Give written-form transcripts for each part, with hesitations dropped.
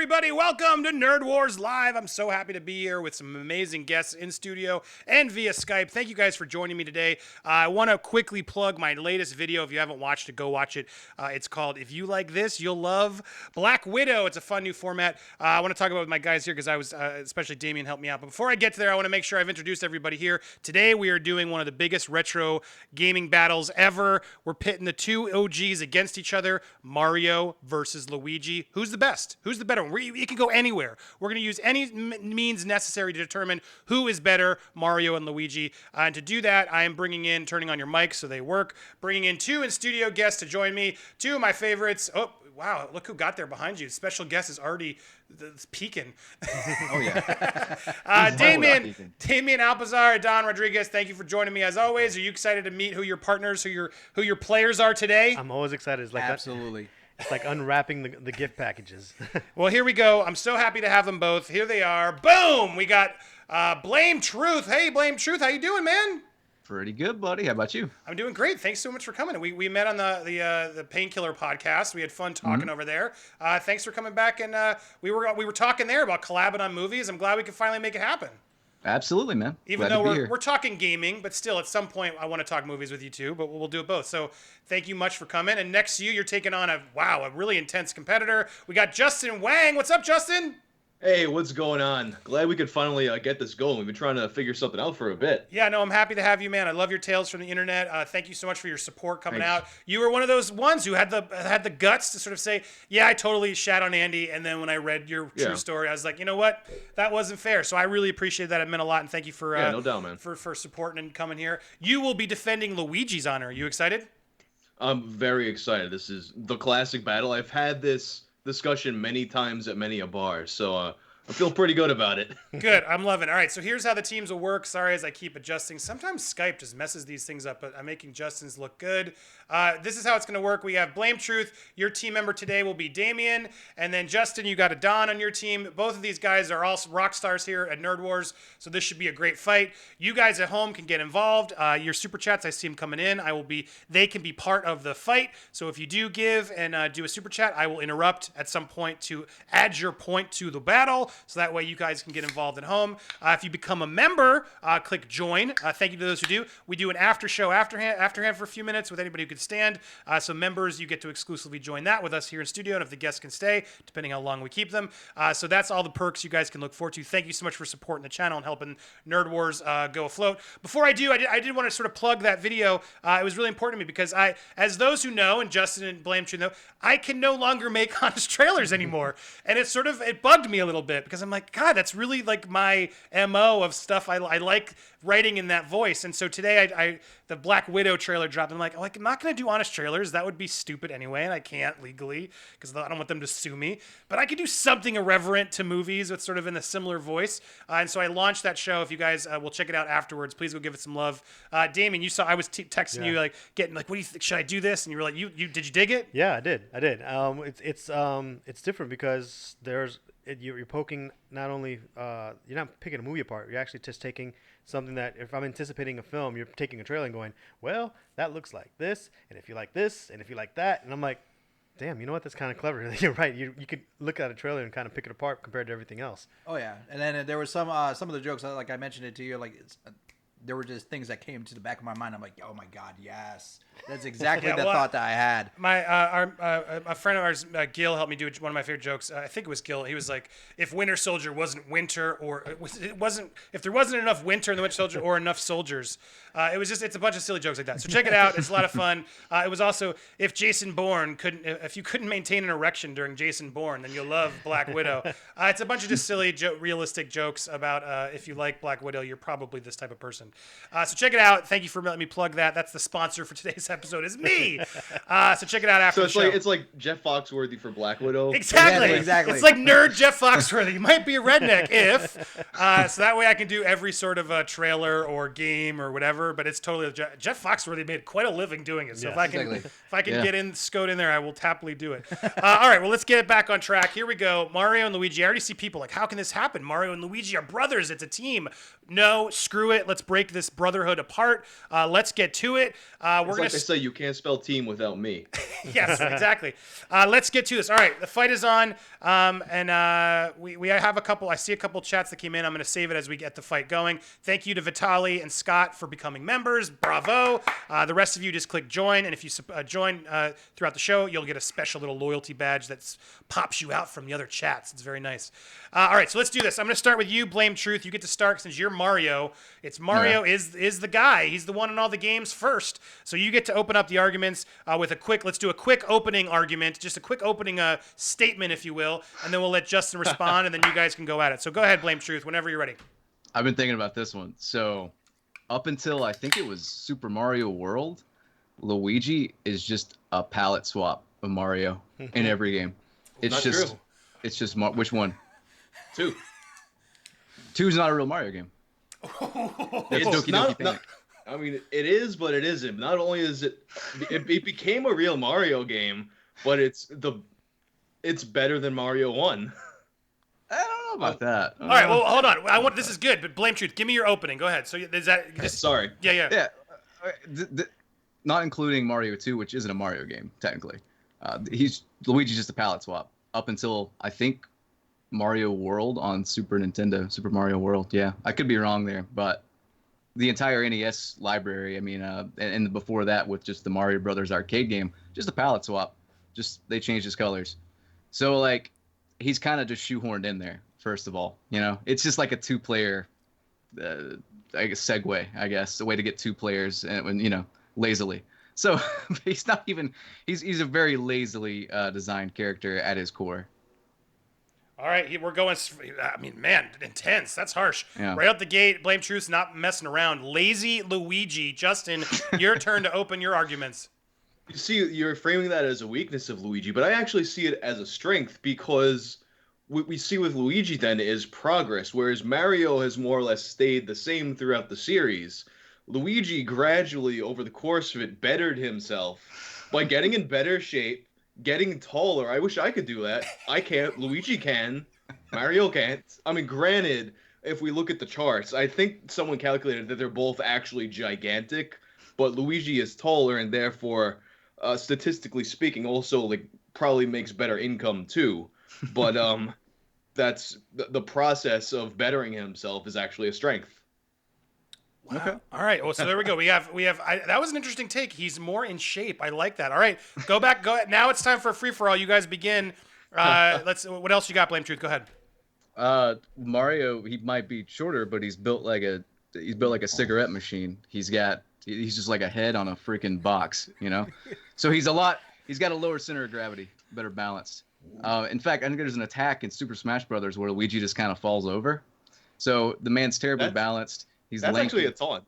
everybody? Welcome to Nerd Wars Live. I'm so happy to be here with some amazing guests in studio and via Skype. Thank you guys for joining me today. I want to quickly plug my latest video. If you haven't watched it, go watch it. It's called If You Like This, You'll Love Black Widow. It's a fun new format. I want to talk about with my guys here because I was, especially Damien helped me out. But before I get to there, I want to make sure I've introduced everybody here. Today we are doing one of the biggest retro gaming battles ever. We're pitting the two OGs against each other, Mario versus Luigi. Who's the best? Who's the better one? It can go anywhere. We're going to use any means necessary to determine who is better, Mario and Luigi. And to do that, I am turning on your mics so they work, bringing in two in-studio guests to join me. Two of my favorites. Oh, wow, look who got there behind you. Special guest is already peeking. Oh, yeah. Damien Alpazar, Don Rodriguez, thank you for joining me as always. Are you excited to meet who your partners, who your players are today? I'm always excited. It's like Absolutely. It's like unwrapping the gift packages. Well, here we go. I'm so happy to have them both. Here they are. Boom! We got BlameTruth. Hey, BlameTruth, how you doing, man? Pretty good, buddy. How about you? I'm doing great. Thanks so much for coming. We met on the Painkiller podcast. We had fun talking over there. Thanks for coming back, and we were talking there about collabing on movies. I'm glad we could finally make it happen. Absolutely, man. Even though we're talking gaming, but still, at some point, I want to talk movies with you too. But we'll do it both. So thank you much for coming. And next to you, you're taking on a really intense competitor. We got Justin Whang. What's up, Justin? Hey, what's going on? Glad we could finally get this going. We've been trying to figure something out for a bit. Yeah, no, I'm happy to have you, man. I love your tales from the internet. Thank you so much for your support coming out. You were one of those ones who had the guts to sort of say, yeah, I totally shat on Andy. And then when I read your true story, I was like, you know what? That wasn't fair. So I really appreciate that. It meant a lot. And thank you for no doubt, man. for supporting and coming here. You will be defending Luigi's honor. Are you excited? I'm very excited. This is the classic battle. I've had this discussion many times at many a bar. So I feel pretty good about it. Good. I'm loving it. All right, so here's how the teams will work. Sorry as I keep adjusting. Sometimes Skype just messes these things up, but I'm making Justin's look good. This is how it's going to work. We have BlameTruth. Your team member today will be Damien. And then Justin, you got a Don on your team. Both of these guys are also rock stars here at Nerd Wars, so this should be a great fight. You guys at home can get involved. Your super chats, I see them coming in. They can be part of the fight. So if you do give and do a super chat, I will interrupt at some point to add your point to the battle. So that way you guys can get involved at home. If you become a member, click join. Thank you to those who do. We do an after show afterhand for a few minutes with anybody who could stand. So members, you get to exclusively join that with us here in studio, and if the guests can stay, depending how long we keep them. So that's all the perks you guys can look forward to. Thank you so much for supporting the channel and helping Nerd Wars go afloat. Before I did want to sort of plug that video. It was really important to me because as those who know, and Justin and BlameTruth know, I can no longer make honest trailers anymore. And it bugged me a little bit because I'm like, God, that's really like my MO of stuff I like writing in that voice. And so today the Black Widow trailer dropped. I'm like, I'm not going to do honest trailers. That would be stupid anyway. And I can't legally because I don't want them to sue me. But I could do something irreverent to movies with sort of in a similar voice. And so I launched that show. If you guys will check it out afterwards, please go give it some love. Damien, you saw, I was texting you what do you think? Should I do this? And you were like, did you dig it? Yeah, I did. It's different because you're poking not only you're not picking a movie apart. You're actually just taking something that if I'm anticipating a film, you're taking a trailer and going, well, that looks like this, and if you like this, and if you like that, and I'm like, damn, you know what? That's kind of clever. You're right. You could look at a trailer and kind of pick it apart compared to everything else. Oh yeah, and then there was some of the jokes like I mentioned it to you, like there were just things that came to the back of my mind. I'm like, oh my God, yes. That's exactly the thought that I had. A friend of ours, Gil, helped me do one of my favorite jokes. I think it was Gil. He was like, if Winter Soldier wasn't winter, or if there wasn't enough winter in the Winter Soldier or enough soldiers, it's a bunch of silly jokes like that. So check it out. It's a lot of fun. It was also, if you couldn't maintain an erection during Jason Bourne, then you'll love Black Widow. It's a bunch of just silly, realistic jokes about if you like Black Widow, you're probably this type of person. So check it out. Thank you for letting me plug that. That's the sponsor for today's episode is me. So check it out after the show. It's like Jeff Foxworthy for Black Widow. Exactly. It's like nerd Jeff Foxworthy. You might be a redneck so that way I can do every sort of trailer or game or whatever. But it's totally Jeff Foxworthy made quite a living doing it. So if I can get in Scode in there, I will happily do it. All right. Well, let's get it back on track. Here we go. Mario and Luigi. I already see people like, how can this happen? Mario and Luigi are brothers. It's a team. No, screw it. Let's break this brotherhood apart. Let's get to it. We're gonna they say you can't spell team without me. Yes, exactly. Let's get to this. All right, the fight is on, and we have a couple. I see a couple chats that came in. I'm going to save it as we get the fight going. Thank you to Vitali and Scott for becoming members. Bravo. The rest of you just click join, and if you join throughout the show, you'll get a special little loyalty badge that pops you out from the other chats. It's very nice. All right, so let's do this. I'm going to start with you, BlameTruth. You get to start since you're Mario. It's Mario is the guy. He's the one in all the games first. So you get to open up the arguments with a quick. Let's do a quick opening argument, just a quick opening statement, if you will, and then we'll let Justin respond, and then you guys can go at it. So go ahead, BlameTruth, whenever you're ready. I've been thinking about this one. So up until I think it was Super Mario World, Luigi is just a palette swap of Mario in every game. It's just which one? 2. 2's not a real Mario game. It's Doki Doki Panic. I mean, it is, but it isn't. Not only is it became a real Mario game, but it's better than Mario 1. I don't know about that. All right, well, hold on. This is good, but BlameTruth, give me your opening. Go ahead. So is that just, sorry? Yeah. Not including Mario 2, which isn't a Mario game technically. Luigi's just a palette swap up until I think Mario World on Super Nintendo, Super Mario World. Yeah, I could be wrong there, but the entire NES library, I mean, and before that with just the Mario Brothers arcade game, just a palette swap. Just they changed his colors. So like he's kind of just shoehorned in there. First of all, it's just like a 2-player, I guess segue. I guess a way to get 2 players and lazily. So he's not even he's a very lazily designed character at his core. All right, we're going. I mean, man, intense. That's harsh. Yeah. Right out the gate, BlameTruth's not messing around. Lazy Luigi. Justin, your turn to open your arguments. You see, you're framing that as a weakness of Luigi, but I actually see it as a strength because what we see with Luigi then is progress, whereas Mario has more or less stayed the same throughout the series. Luigi gradually, over the course of it, bettered himself by getting in better shape, getting taller. I wish I could do that. I can't. Luigi can. Mario can't. I mean, granted, if we look at the charts, I think someone calculated that they're both actually gigantic, but Luigi is taller and therefore, statistically speaking, also probably makes better income too. But that's the process of bettering himself is actually a strength. Wow. Okay. All right. Well, so there we go. We have. That was an interesting take. He's more in shape. I like that. All right. Go back. Now it's time for a free for all. You guys begin. What else you got, BlameTruth? Go ahead. Mario. He might be shorter, but he's built like a cigarette machine. He's just like a head on a freaking box. So he's got a lower center of gravity, better balanced. In fact, I think there's an attack in Super Smash Brothers where Luigi just kind of falls over. So the man's terribly balanced. That's actually a taunt.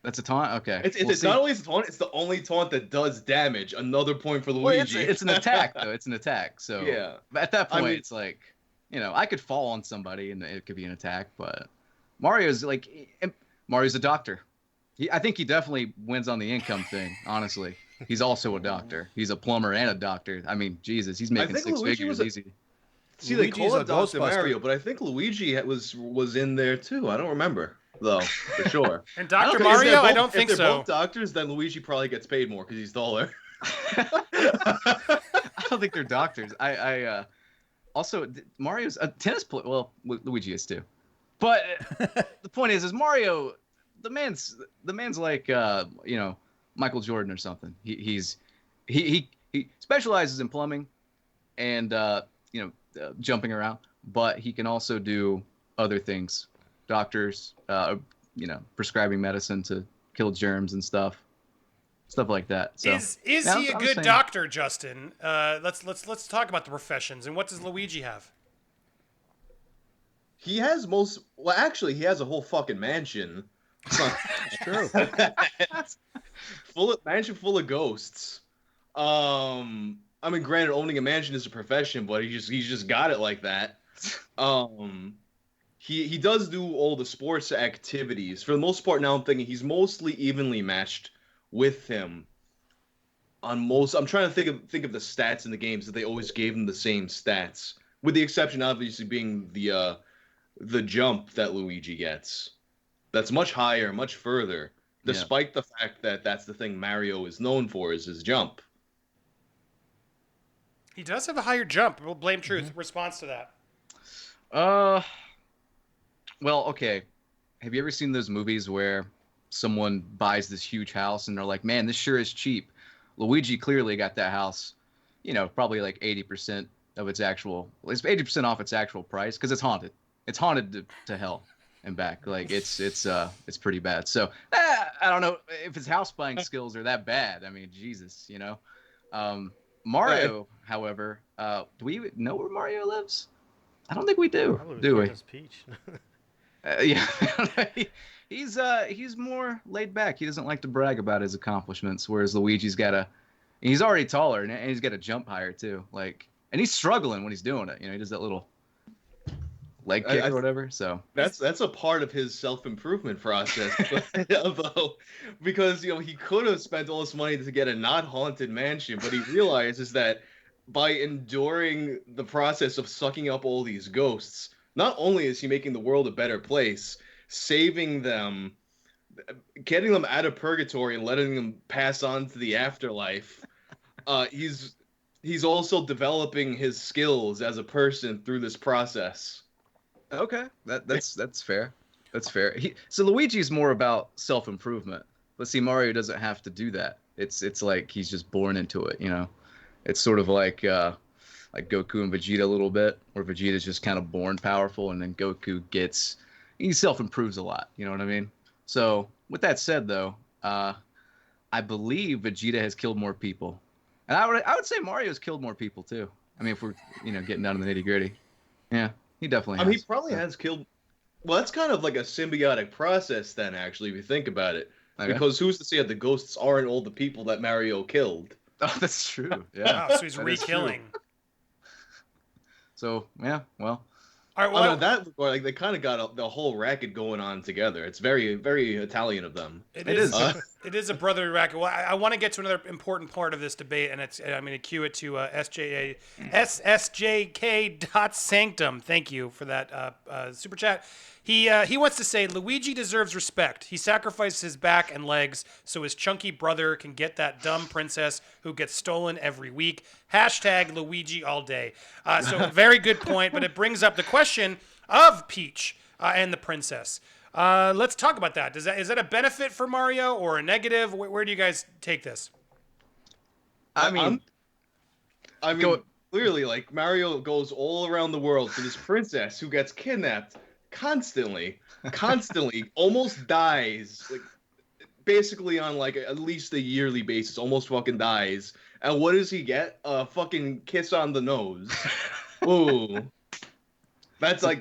That's a taunt? Okay. It's not only a taunt, it's the only taunt that does damage. Another point for Luigi. Well, it's an attack, though. It's an attack. So yeah. At that point, it's like, I could fall on somebody and it could be an attack, but Mario's a doctor. I think he definitely wins on the income thing, honestly. He's also a doctor. He's a plumber and a doctor. I mean, Jesus, he's making 6 figures easy. See, they call it Dr. Mario, but I think Luigi was in there too. I don't remember. Though, for sure. And Dr. Mario, I don't think so. If they're both doctors, then Luigi probably gets paid more because he's taller. I don't think they're doctors. Also, Mario's a tennis player. Well, Luigi is too. But the point is Mario, the man's like, Michael Jordan or something. He specializes in plumbing and, jumping around, but he can also do other things. Doctors, prescribing medicine to kill germs and stuff like that. So, is he a good doctor, Justin? Let's talk about the professions. And what does Luigi have? He has he has a whole fucking mansion. It's true. Mansion full of ghosts. I mean, granted, owning a mansion is a profession, but he's just got it like that. He does do all the sports activities. For the most part, now I'm thinking he's mostly evenly matched with him on most. I'm trying to think of the stats in the games that they always gave him the same stats, with the exception obviously being the jump that Luigi gets. That's much higher, much further, despite the fact that that's the thing Mario is known for is his jump. He does have a higher jump. We'll blame Truth. Response to that. Well, okay. Have you ever seen those movies where someone buys this huge house and they're like, man, this sure is cheap? Luigi clearly got that house, probably like 80% of its actual, it's 80% off its actual price because it's haunted. It's haunted to hell and back. Like it's pretty bad. So I don't know if his house buying skills are that bad. I mean, Jesus, Mario, however, do we even know where Mario lives? I don't think we do. Do we? Peach. Yeah, he's more laid back. He doesn't like to brag about his accomplishments, whereas Luigi's he's already taller and he's got to jump higher too. And he's struggling when he's doing it. He does that little leg kick or whatever. So that's a part of his self-improvement process, although because he could have spent all this money to get a not haunted mansion, but he realizes that by enduring the process of sucking up all these ghosts, not only is he making the world a better place, saving them, getting them out of purgatory and letting them pass on to the afterlife, he's also developing his skills as a person through this process. Okay, that's fair. That's fair. So Luigi's more about self-improvement. But see, Mario doesn't have to do that. It's like he's just born into it, It's sort of like Goku and Vegeta a little bit, where Vegeta's just kind of born powerful, and then Goku he self-improves a lot. You know what I mean? So with that said, though, I believe Vegeta has killed more people, and I would say Mario's killed more people too. I mean, if we're getting down to the nitty-gritty, yeah, he definitely has. I mean, he probably has killed. Well, that's kind of like a symbiotic process then, actually, if you think about it. Okay. Because who's to say that the ghosts aren't all the people that Mario killed? Oh, that's true. Yeah. Wow, so he's re-killing. So yeah, well. All right. Well, that they kind of got the whole racket going on together. It's very, very Italian of them. It is. It is a brotherly racket. Well, I want to get to another important part of this debate, and I'm going to cue it to SSJK.Sanctum. Thank you for that super chat. He wants to say Luigi deserves respect. He sacrificed his back and legs so his chunky brother can get that dumb princess who gets stolen every week. Hashtag Luigi all day. So very good point, but it brings up the question of Peach and the princess. Let's talk about that. Is that a benefit for Mario or a negative? Where do you guys take this? I mean, clearly, like Mario goes all around the world for this princess who gets kidnapped constantly, almost dies, like basically on like at least a yearly basis, almost fucking dies. And what does he get? A fucking kiss on the nose. Ooh, that's if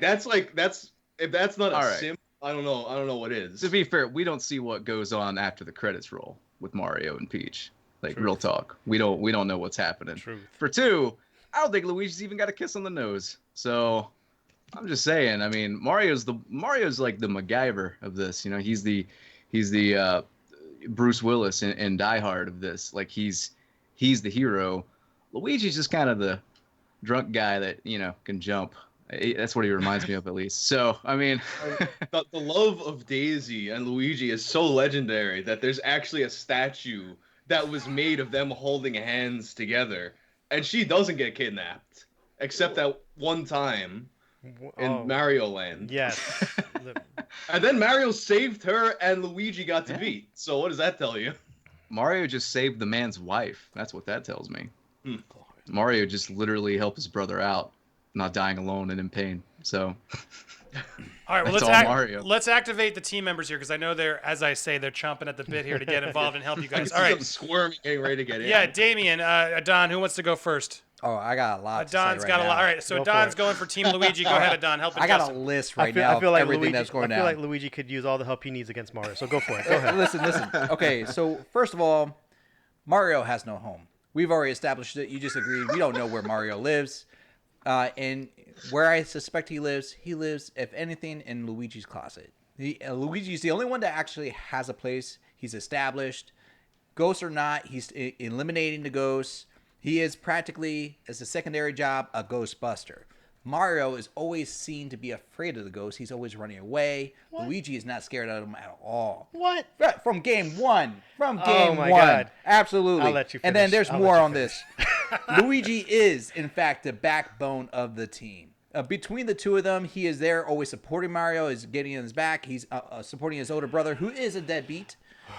that's not a sim. I don't know what is. To be fair, we don't see what goes on after the credits roll with Mario and Peach. Like Truth. Real talk, we don't know what's happening. Truth. For 2, I don't think Luigi's even got a kiss on the nose. So I'm just saying. I mean, Mario's like the MacGyver of this. He's the Bruce Willis in Die Hard of this. Like he's the hero. Luigi's just kind of the drunk guy that can jump. That's what he reminds me of, at least. So, I mean, the love of Daisy and Luigi is so legendary that there's actually a statue that was made of them holding hands together, and she doesn't get kidnapped, except that one time in Mario Land. Yes. And then Mario saved her, and Luigi got to beat. So what does that tell you? Mario just saved the man's wife. That's what that tells me. Mario just literally helped his brother out, not dying alone and in pain. So, all right, well, let's activate the team members here, because I know they're chomping at the bit here to get involved and help you guys. All right, squirming, getting ready to get in. Yeah, Damien, Adon, who wants to go first? Oh, I got a lot. Adon's got a lot. All right, so Adon's going for Team Luigi. Go ahead, Adon. Help. I got a list now. I feel like everything that's going down. I feel like Luigi could use all the help he needs against Mario. So go for it. Go ahead. Listen. Okay, so first of all, Mario has no home. We've already established it. You just agreed. We don't know where Mario lives. And where I suspect he lives, if anything, in Luigi's closet. Luigi's the only one that actually has a place. He's established. Ghosts or not, he's eliminating the ghosts. He is practically, as a secondary job, a Ghostbuster. Mario is always seen to be afraid of the ghosts. He's always running away. What? Luigi is not scared of them at all. What? From game one. God. Absolutely. I'll let you finish. And then there's more on this. Luigi is, in fact, the backbone of the team. Between the two of them, he is there, always supporting Mario, is getting in his back. He's supporting his older brother, who is a deadbeat,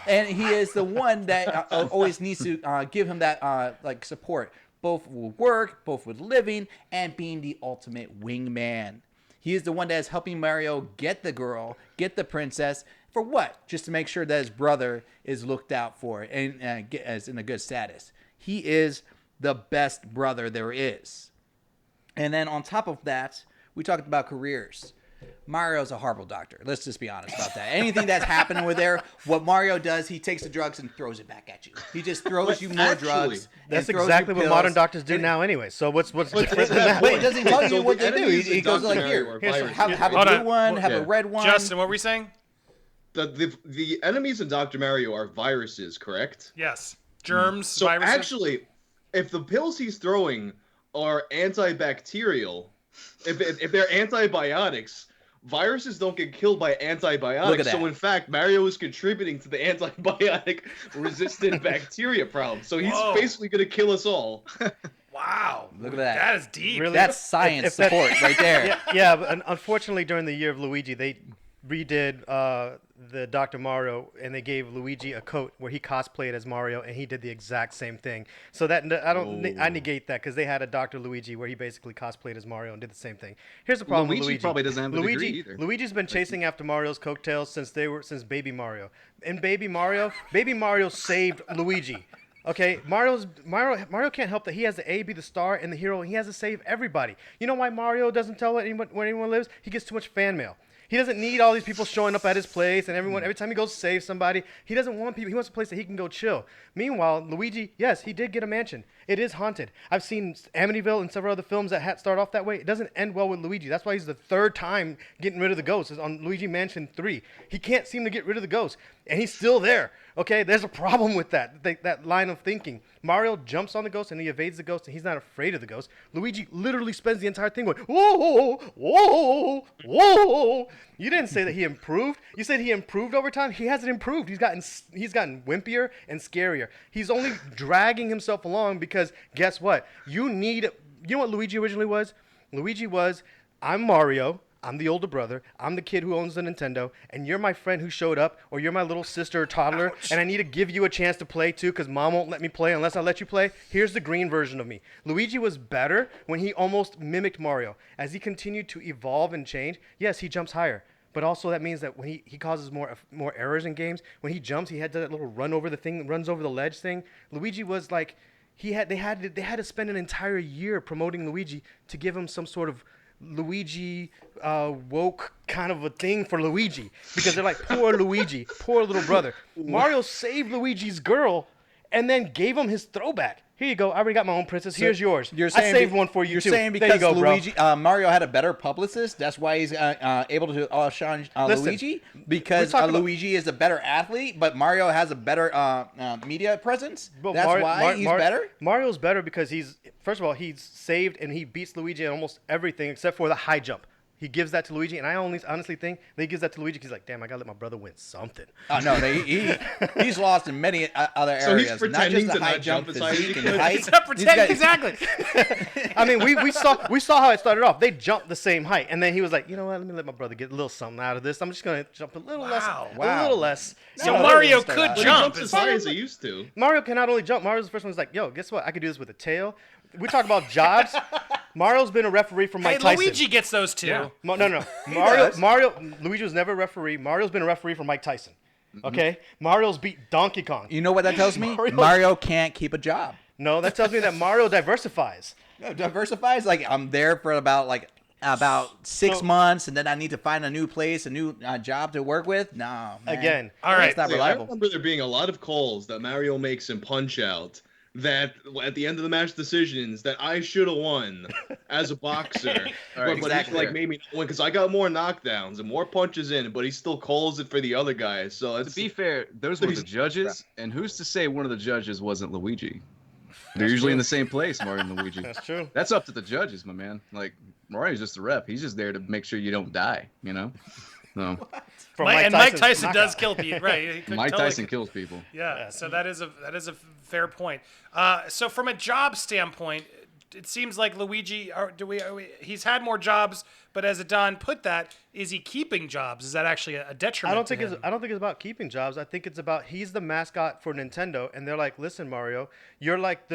and he is the one that always needs to give him that like support, both with work, both with living, and being the ultimate wingman. He is the one that is helping Mario get the girl, get the princess. For what? Just to make sure that his brother is looked out for and is in a good status. He is the best brother there is. And then on top of that, we talked about careers. Mario's a horrible doctor. Let's just be honest about that. Anything that's happening with there, what Mario does, he takes the drugs and throws it back at you. He just throws you more drugs. That's exactly what modern doctors do now anyway. So what's different than that? But he doesn't tell you what they do. enemies He in goes Dr. like, Mario here, are have viruses. a blue one, have a red one. Justin, what were we saying? The enemies in Dr. Mario are viruses, correct? Yes. Germs, So viruses. actually, if the pills he's throwing are antibacterial, if they're antibiotics, viruses don't get killed by antibiotics. Look at that. So in fact, Mario is contributing to the antibiotic-resistant bacteria problem. So he's Whoa. basically going to kill us all. Wow. Look at that. That is deep. Really? That's science If that- support right there. Yeah, but unfortunately, during the year of Luigi, they redid the Dr. Mario, and they gave Luigi a coat where he cosplayed as Mario, and he did the exact same thing. So that I negate that because they had a Dr. Luigi where he basically cosplayed as Mario and did the same thing. Here's the problem with Luigi Luigi. probably doesn't have a degree either. Luigi's been chasing after Mario's coattails since Baby Mario. In Baby Mario saved Luigi. Okay, Mario can't help that he has to be the star and the hero, and he has to save everybody. You know why Mario doesn't tell anyone where anyone lives? He gets too much fan mail. He doesn't need all these people showing up at his place and every time he goes to save somebody, he doesn't want people. He wants a place that he can go chill. Meanwhile, Luigi, yes, he did get a mansion. It is haunted. I've seen Amityville and several other films that start off that way. It doesn't end well with Luigi. That's why he's the third time getting rid of the ghost. It's on Luigi Mansion 3. He can't seem to get rid of the ghost, and he's still there. Okay, there's a problem with that line of thinking. Mario jumps on the ghost and he evades the ghost, and he's not afraid of the ghost. Luigi literally spends the entire thing going, whoa, whoa, whoa. You didn't say that he improved. You said he improved over time. He hasn't improved. He's gotten wimpier and scarier. He's only dragging himself along because guess what? You know what Luigi originally was? Luigi was, I'm Mario. I'm the older brother. I'm the kid who owns the Nintendo, and you're my friend who showed up, or you're my little sister or toddler, and I need to give you a chance to play too, because mom won't let me play unless I let you play. Here's the green version of me. Luigi was better when he almost mimicked Mario. As he continued to evolve and change, yes, he jumps higher. But also that means that when he causes more errors in games. When he jumps, he had that little run over the thing, runs over the ledge thing. Luigi was like, they had to spend an entire year promoting Luigi to give him some sort of Luigi woke kind of a thing for Luigi, because they're like, poor Luigi, poor little brother. Mario saved Luigi's girl and then gave him his throwback. Here you go. I already got my own princess. Here's yours. You're saying I saved one for you too. You're saying There you because go, bro. Luigi, Mario had a better publicist, that's why he's able to outshine Listen, Luigi? Because Luigi is a better athlete, but Mario has a better media presence? But That's why he's better? Mario's better because first of all, he's saved and he beats Luigi in almost everything except for the high jump. He gives that to Luigi, and I honestly think that he gives that to Luigi because he's like, damn, I got to let my brother win something. No, he's lost in many other areas. So he's pretending not just the to high not jump as high as he physique, could. and height. He's not pretending, These guys- exactly. I mean, we saw how it started off. They jumped the same height, and then he was like, you know what? Let me let my brother get a little something out of this. I'm just gonna jump a little less, a little less. So Mario could But he jump. jumps as high as he used to. Mario can not only jump. Mario's the first one who's like, yo, guess what? I could do this with a tail. We talk about jobs. Mario's been a referee for Mike Hey, Tyson. Luigi gets those too. No. Luigi was never a referee. Mario's been a referee for Mike Tyson. Okay? Mario's beat Donkey Kong. You know what that tells me? Mario can't keep a job. No, that tells me that Mario diversifies. No, diversifies. Like, I'm there for about 6 months, and then I need to find a new place, a new job to work with. No, man. Again. All right. It's not I reliable. remember there being a lot of calls that Mario makes in Punch-Out that at the end of the match decisions that I should have won as a boxer. All right, but exactly. he made me win because I got more knockdowns and more punches in, but he still calls it for the other guys. So To it's be fair, those were the judges, and who's to say one of the judges wasn't Luigi? They're usually in the same place, Mario and Luigi. That's true. That's up to the judges, my man. Like, Mario's just a rep. He's just there to make sure you don't die, you know? No, From And Mike Tyson's Tyson does knockout. kill people, right? He could Mike totally Tyson kills people. Yeah, so that is a fair point. So from a job standpoint, it seems like Luigi. He's had more jobs, but as Adon put that, is he keeping jobs? Is that actually a detriment? I don't think to him? it's about keeping jobs. I think it's about he's the mascot for Nintendo, and they're like, listen, Mario, you're like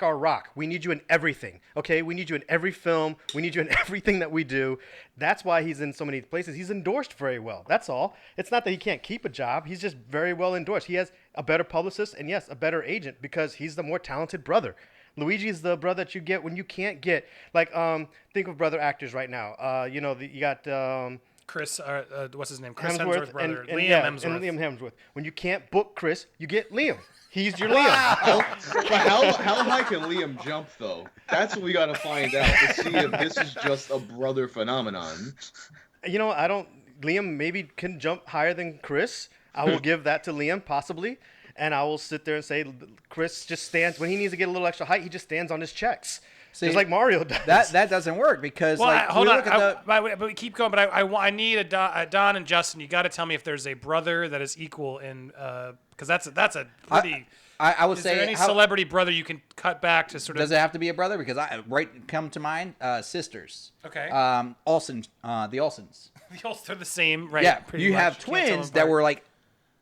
our rock. We need you in everything. Okay, we need you in every film. We need you in everything that we do. That's why he's in so many places. He's endorsed very well. That's all. It's not that he can't keep a job. He's just very well endorsed. He has a better publicist and yes, a better agent because he's the more talented brother. Luigi is the brother that you get when you can't get think of brother actors right now. You got Chris, what's his name? Chris Hemsworth Hemsworth brother, and Liam yeah, Hemsworth. and Liam Hemsworth. When you can't book Chris, you get Liam. He's your Liam. But how high can Liam jump though? That's what we gotta find out to see if this is just a brother phenomenon. Liam maybe can jump higher than Chris. I will give that to Liam possibly, and I will sit there and say Chris just stands when he needs to get a little extra height. He just stands on his checks. See, just like Mario does. That doesn't work because Hold on, look at but we keep going. But I need a Don and Justin. You got to tell me if there's a brother that is equal in because that's a pretty. I would Is say there any celebrity brother you can cut back to sort of? does it have to be a brother? Because come to mind sisters. Okay. Olsen, the Olsens. They're the same, right? Yeah, pretty you much. have Can't tell them twins that apart. were like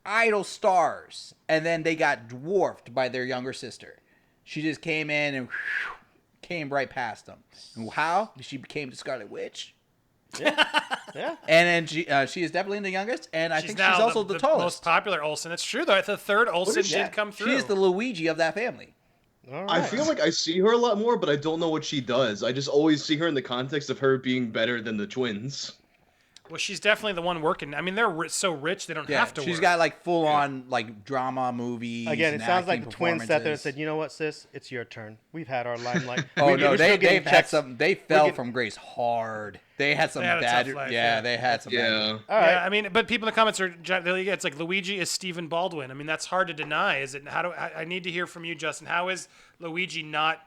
idol stars, and then they got dwarfed by their younger sister. She just came in and came right past them. And how? She became the Scarlet Witch. Yeah. And then she is definitely the youngest, and I think now she's also the tallest. most popular Olsen. It's true though. The third Olsen is she? did come through. She is the Luigi of that family. All right. I feel like I see her a lot more, but I don't know what she does. I just always see her in the context of her being better than the twins. Well, she's definitely the one working. I mean, they're so rich they don't have to. She's work. got like full on like drama movies. Again, it and sounds like acting the twins sat there and performances. said, "You know what, sis? It's your turn. We've had our limelight." Oh no, We're still they've getting had checks. some. They fell from grace hard. They had some They had a bad. tough life, yeah, yeah. they had some. Bad. Yeah. All right. Yeah, I mean, but people in the comments are. It's like Luigi is Stephen Baldwin. I mean, that's hard to deny. Is it? I need to hear from you, Justin. How is Luigi not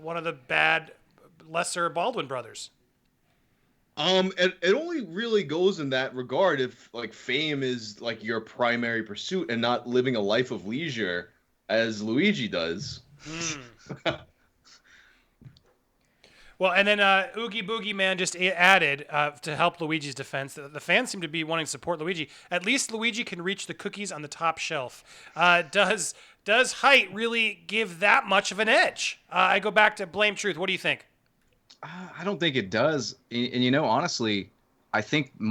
one of the bad, lesser Baldwin brothers? It only really goes in that regard if like fame is like your primary pursuit and not living a life of leisure as Luigi does. Well, and then Oogie Boogie Man just added to help Luigi's defense. The fans seem to be wanting to support Luigi. At least Luigi can reach the cookies on the top shelf. Does height really give that much of an edge? I go back to BlameTruth. What do you think? I don't think it does. And honestly, I think the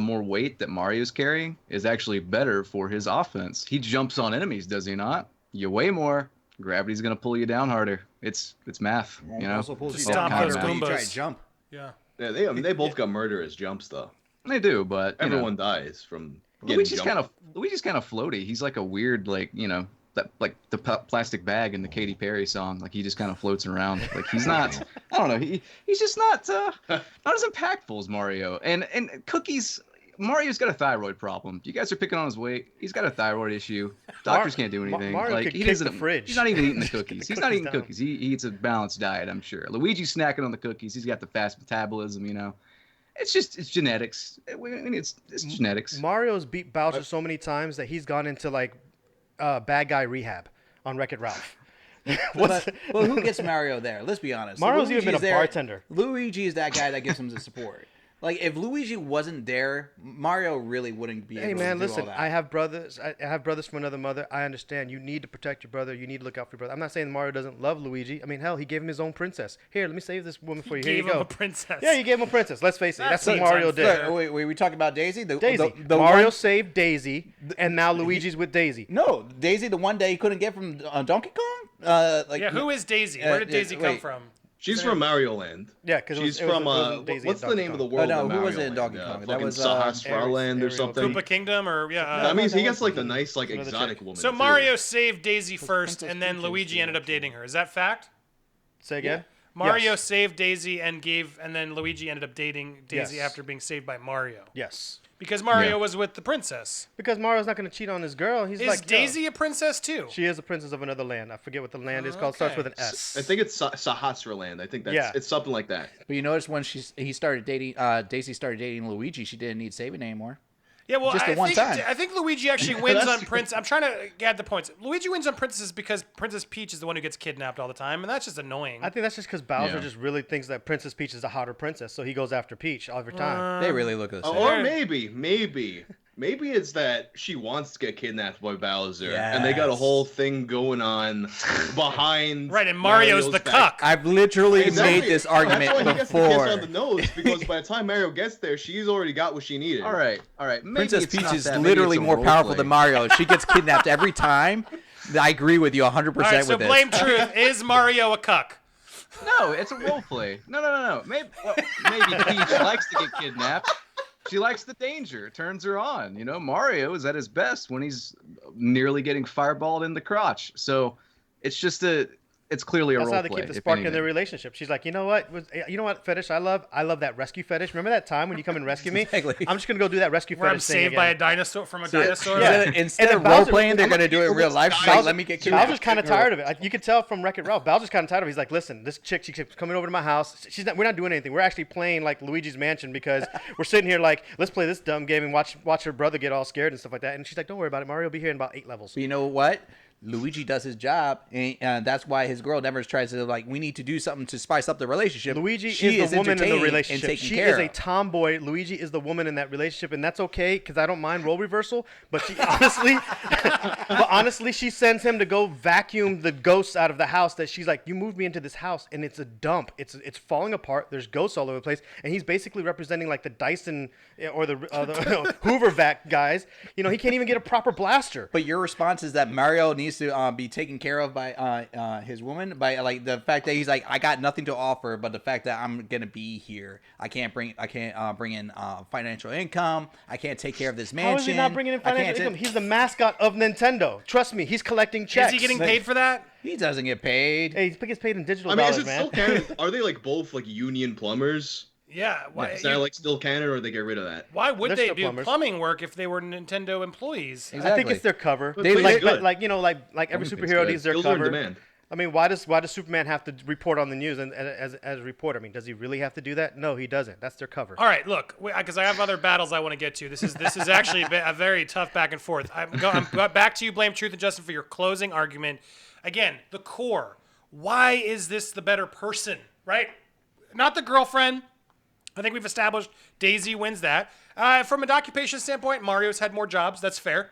more weight that Mario's carrying is actually better for his offense. He jumps on enemies, does he not? You weigh more, gravity's gonna pull you down harder. It's math, Also pulls Just you down stomp harder those when you try Goombas. to jump. Yeah. Yeah, they both got murderous jumps though. They do, but Everyone dies from getting Luigi's jumped. kind of floaty. He's like a weird like the plastic bag in the Katy Perry song. Like he just kind of floats around. Like he's not. I don't know. He's just not as impactful as Mario. And Cookies. Mario's got a thyroid problem. You guys are picking on his weight. He's got a thyroid issue. Doctors can't do anything. Mario like could he kick doesn't. the fridge. He's not even eating the cookies. He's not eating down. cookies. He eats a balanced diet. I'm sure. Luigi's snacking on the cookies. He's got the fast metabolism. It's genetics. It's genetics. Mario's beat Bowser so many times that he's gone into like bad guy rehab on Wreck-It Ralph. Well, who gets Mario there? Let's be honest. Mario's Luigi even is been a bartender. Luigi is that guy that gives him the support. Like if Luigi wasn't there, Mario really wouldn't be able Hey to man, do listen. all that. I have brothers. I have brothers from another mother. I understand. You need to protect your brother. You need to look out for your brother. I'm not saying Mario doesn't love Luigi. I mean, hell, he gave him his own princess. Here, let me save this woman for you. Here Gave you him go. a princess. Yeah, you gave him a princess. Let's face it. That That's what seems Mario unfair. did. Wait, we talking about Daisy? Daisy. The Mario one- saved Daisy, and now Luigi's with Daisy. No, Daisy, the one day he couldn't get from Donkey Kong. Yeah, who is Daisy? Where did Daisy come wait. from? She's from Mario Land. Yeah, because She's from what's the name of the world? no, in who was Mario it in Donkey Land? Kong? That Fucking was, Sahasrara Land or Ariel- something. Koopa Kingdom, or I mean, he gets like the was- nice, like another exotic chick. woman. So too. Mario saved Daisy first, Princess and then Peach is Luigi the ended up dating her. Is that fact? Say again. Mario Yes. saved Daisy and then Luigi ended up dating Daisy Yes. after being saved by Mario. Yes. Because Mario Yeah. was with the princess. Because Mario's not going to cheat on his girl. He's Is like, yo, Daisy a princess too? She is a princess of another land. I forget what the land is called. Starts with an Okay. S. I think it's Sahasra Land. I think that's Yeah. it's something like that. But you notice when he started dating, Daisy started dating Luigi, she didn't need saving anymore. Yeah, well, Just the one time. I think Luigi actually wins That's on true. Prince. I'm trying to get the points. Luigi wins on Princesses because Princess Peach is the one who gets kidnapped all the time, and that's just annoying. I think that's just because Bowser Yeah. just really thinks that Princess Peach is a hotter princess, so he goes after Peach every time. They really look the same. Or maybe it's that she wants to get kidnapped by Bowser, and they got a Yes. whole thing going on behind. Right, and Mario's the back. cuck. I've literally Exactly. made this argument That's why he gets the before. kiss on the nose, because by the time Mario gets there, she's already got what she needed. All right. Maybe Princess it's Peach not is that. Maybe literally it's a more role powerful play. than Mario. She gets kidnapped every time. I agree with you 100% All right, so with this. blame truth. Is Mario a cuck? No, it's a role play. No. Maybe Peach likes to get kidnapped. She likes the danger. It turns her on. You know, Mario is at his best when he's nearly getting fireballed in the crotch. So it's just it's clearly a That's role how they play. keep the if spark in anything. their relationship. She's like, you know what? Fetish I love? I love that rescue fetish. Remember that time when you come and rescue me? Exactly. I'm just gonna go do that rescue Where I'm fetish thing saved by a again. dinosaur from a dinosaur? Yeah. Instead And of then role Bowser- playing, they're I'm going to gonna do it in do real this life. guy. She's like, let me get kidnapped. Bowser's kind of tired of it. You can tell from Wreck-It Ralph. Bowser's kind of tired of it. He's like, listen, this chick, she keeps coming over to my house. We're not doing anything. We're actually playing like Luigi's Mansion because we're sitting here like, let's play this dumb game and watch her brother get all scared and stuff like that. And she's like, don't worry about it. Mario will be here in about 8 levels. But you know what? Luigi does his job, and that's why his girl never tries to we need to do something to spice up the relationship. Luigi She is the woman in the entertained and relationship. taken She care is a of. tomboy. Luigi is the woman in that relationship, and that's okay because I don't mind role reversal. But she honestly, she sends him to go vacuum the ghosts out of the house. That she's like, you moved me into this house, and it's a dump. It's falling apart. There's ghosts all over the place, and he's basically representing like the Dyson or the Hoover vac guys. You know, he can't even get a proper blaster. But your response is that Mario needs to be taken care of by his woman, by like the fact that he's like, I got nothing to offer, but the fact that I'm gonna be here, I can't bring in financial income. I can't take care of this mansion. How is he not bringing in I can't financial income? He's the mascot of Nintendo. Trust me, he's collecting checks. Is he getting paid for that? He doesn't get paid. Hey, he gets paid in digital I mean, dollars, is it man. still canon? Are they like both like union plumbers? Yeah. Why, Is that like still canon, or they get rid of that? why would They're they still do plumbers. plumbing work if they were Nintendo employees? Exactly. I think it's their cover. They like, good. like you know, like every Everything's superhero good. needs their Skills are in cover. demand. I mean, why does Superman have to report on the news and as a reporter? I mean, does he really have to do that? No, he doesn't. That's their cover. All right, look, because I have other battles I want to get to. This is actually a very tough back and forth. I'm back to you, Blame Truth and Justin, for your closing argument. Again, the core. Why is this the better person, right? Not the girlfriend. I think we've established Daisy wins that. From an occupation standpoint, Mario's had more jobs. That's fair.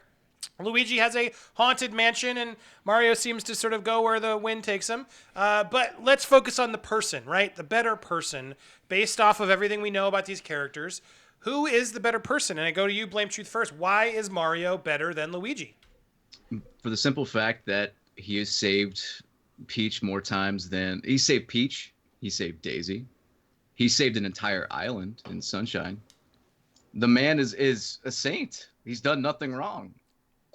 Luigi has a haunted mansion, and Mario seems to sort of go where the wind takes him. But let's focus on the person, right? The better person, based off of everything we know about these characters. Who is the better person? And I go to you, Blame Truth, first. Why is Mario better than Luigi? For the simple fact that he has saved Peach more times than he saved Peach. He saved Daisy. He saved an entire island in Sunshine. The man is a saint. He's done nothing wrong.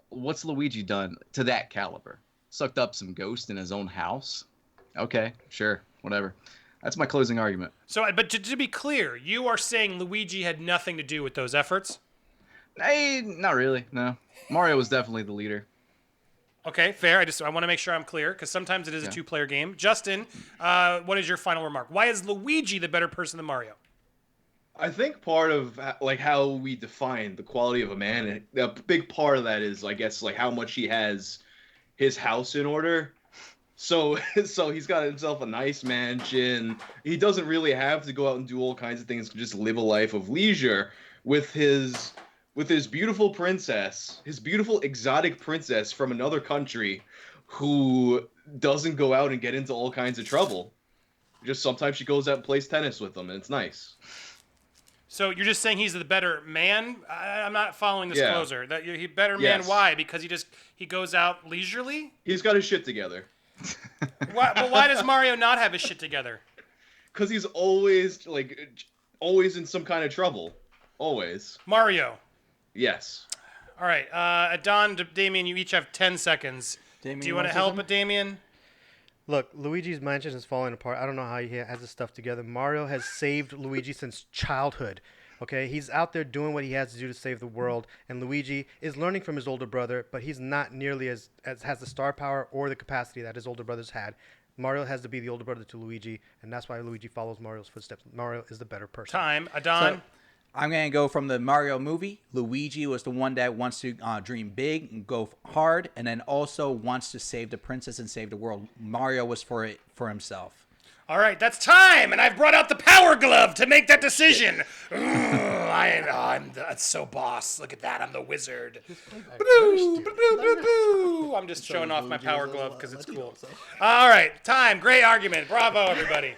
What's Luigi done to that caliber? Sucked up some ghost in his own house? Okay, sure, whatever. That's my closing argument. So, but to be clear, you are saying Luigi had nothing to do with those efforts? Hey, not really, no. Mario was definitely the leader. Okay, fair. I want to make sure I'm clear because sometimes it is a two-player game. Justin, what is your final remark? Why is Luigi the better person than Mario? I think part of like how we define the quality of a man, and a big part of that is, I guess, like how much he has his house in order. So he's got himself a nice mansion. He doesn't really have to go out and do all kinds of things. Just live a life of leisure with his beautiful princess, his beautiful exotic princess from another country, who doesn't go out and get into all kinds of trouble. Just sometimes she goes out and plays tennis with him, and it's nice. So you're just saying he's the better man? I'm not following this Yeah. closer. That he better man? Yes. Why? Because he goes out leisurely? He's got his shit together. But why does Mario not have his shit together? Because he's always in some kind of trouble. Always. Mario. Yes. All right. Don, Damien, you each have 10 seconds. Damien, Do you you want to wanna say help something? Damien? Look, Luigi's mansion is falling apart. I don't know how he has his stuff together. Mario has saved Luigi since childhood. Okay, he's out there doing what he has to do to save the world, and Luigi is learning from his older brother, but he's not nearly as has the star power or the capacity that his older brothers had. Mario has to be the older brother to Luigi, and that's why Luigi follows Mario's footsteps. Mario is the better person. Time. Adon. So, I'm going to go from the Mario movie. Luigi was the one that wants to dream big and go hard, and then also wants to save the princess and save the world. Mario was for himself. All right, that's time, and I've brought out the power glove to make that decision. That's so boss. Look at that, I'm the wizard. I'm just showing off my power glove because it's cool. All right, time. Great argument. Bravo, everybody.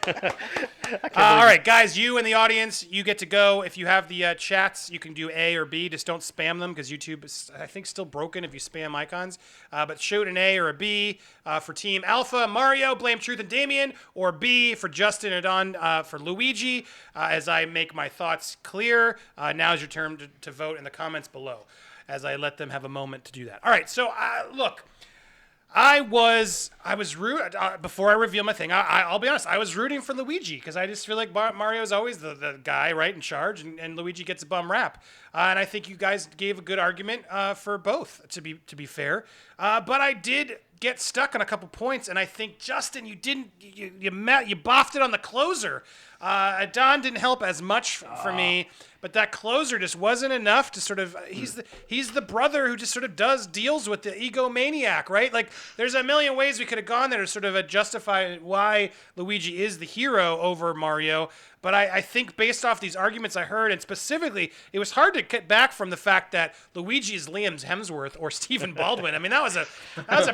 All right, guys, you in the audience, you get to go. If you have the chats, you can do A or B. Just don't spam them because YouTube is, I think, still broken if you spam icons. But shoot an A or a B for Team Alpha, Mario, BlameTruth, and Damien, or B for Justin and Adon for Luigi. As I make my thoughts clear, now's your turn to vote in the comments below as I let them have a moment to do that. All right, so look. I was before I reveal my thing. I'll be honest. I was rooting for Luigi because I just feel like Mario's always the guy right in charge, and Luigi gets a bum rap. And I think you guys gave a good argument for both. To be fair, but I did get stuck on a couple points, and I think Justin, you boffed it on the closer. Don didn't help as much for me, but that closer just wasn't enough to sort of. He's the brother who just sort of deals with the egomaniac, right? Like there's a million ways we could have gone there to sort of justify why Luigi is the hero over Mario. But I think based off these arguments I heard, and specifically, it was hard to get back from the fact that Luigi is Liam Hemsworth or Stephen Baldwin. I mean, that was a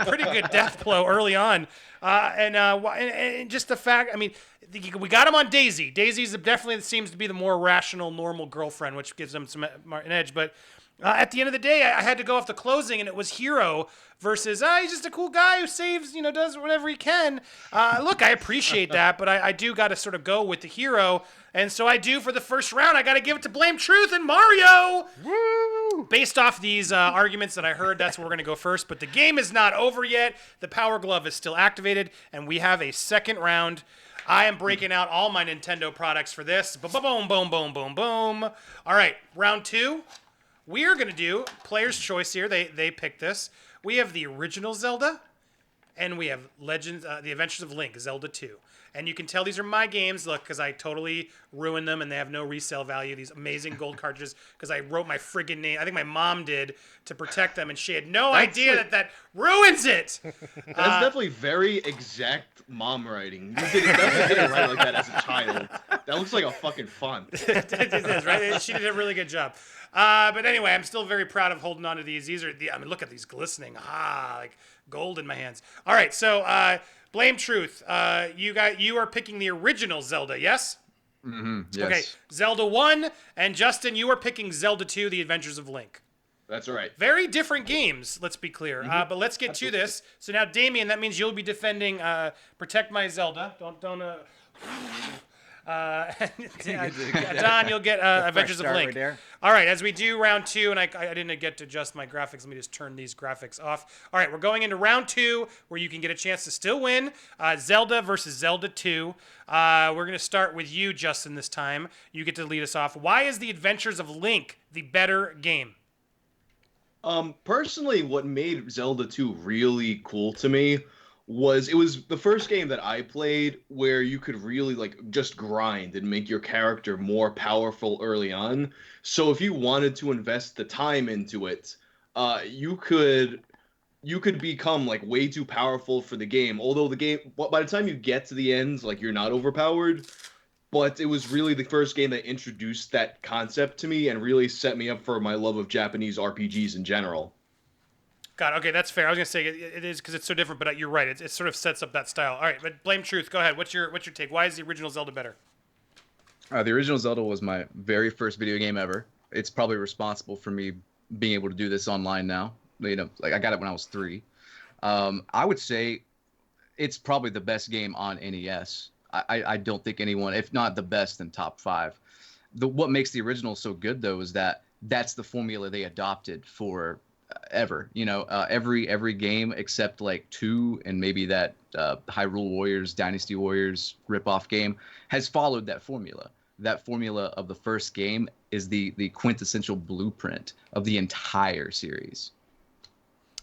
pretty good death blow early on, and just the fact. I mean, we got him on Daisy. Daisy's definitely seems to be the more rational, normal girlfriend, which gives him an edge. But at the end of the day, I had to go off the closing, and it was hero versus he's just a cool guy who saves, does whatever he can. Look, I appreciate that, but I do got to sort of go with the hero. And so I do for the first round. I got to give it to BlameTruth and Mario. Woo! Based off these arguments that I heard, that's where we're going to go first. But the game is not over yet. The Power Glove is still activated, and we have a second round. I am breaking out all my Nintendo products for this. Boom, boom, boom, boom, boom, boom. All right, round two. We are going to do player's choice here. They picked this. We have the original Zelda, and we have Legends, The Adventures of Link, Zelda 2. And you can tell these are my games, look, because I totally ruined them, and they have no resale value, these amazing gold cartridges, because I wrote my friggin' name. I think my mom did to protect them, and she had no idea that ruins it. That's definitely very exact mom writing. You definitely didn't write like that as a child. That looks like a fucking font. It is, right? She did a really good job. But anyway, I'm still very proud of holding on to these. Look at these glistening, like gold in my hands. All right, so BlameTruth, you are picking the original Zelda, yes? Mm-hmm. Yes. Okay, Zelda 1, and Justin, you are picking Zelda 2, The Adventures of Link. That's right. Very different games, let's be clear. But let's get to this. So now, Damien, that means you'll be defending Protect My Zelda. Don't Don, you'll get Adventures of Link. Right there. All right, as we do round two, and I didn't get to adjust my graphics. Let me just turn these graphics off. All right, we're going into round two, where you can get a chance to still win. Zelda versus Zelda 2. We're going to start with you, Justin, this time. You get to lead us off. Why is The Adventures of Link the better game? Personally, what made Zelda 2 really cool to me was it was the first game that I played where you could really just grind and make your character more powerful early on. So if you wanted to invest the time into it, you could become way too powerful for the game. Although the game, by the time you get to the end, you're not overpowered. But it was really the first game that introduced that concept to me and really set me up for my love of Japanese RPGs in general. God, okay, that's fair. I was gonna say it is because it's so different, but you're right. It sort of sets up that style. All right, but BlameTruth, go ahead. What's your take? Why is the original Zelda better? The original Zelda was my very first video game ever. It's probably responsible for me being able to do this online now. I got it when I was 3. I would say it's probably the best game on NES. I don't think anyone, if not the best, in top 5. What makes the original so good, though, is that that's the formula they adopted for ever. Every game except like 2 and maybe that Hyrule Warriors, Dynasty Warriors ripoff game has followed that formula. That formula of the first game is the quintessential blueprint of the entire series.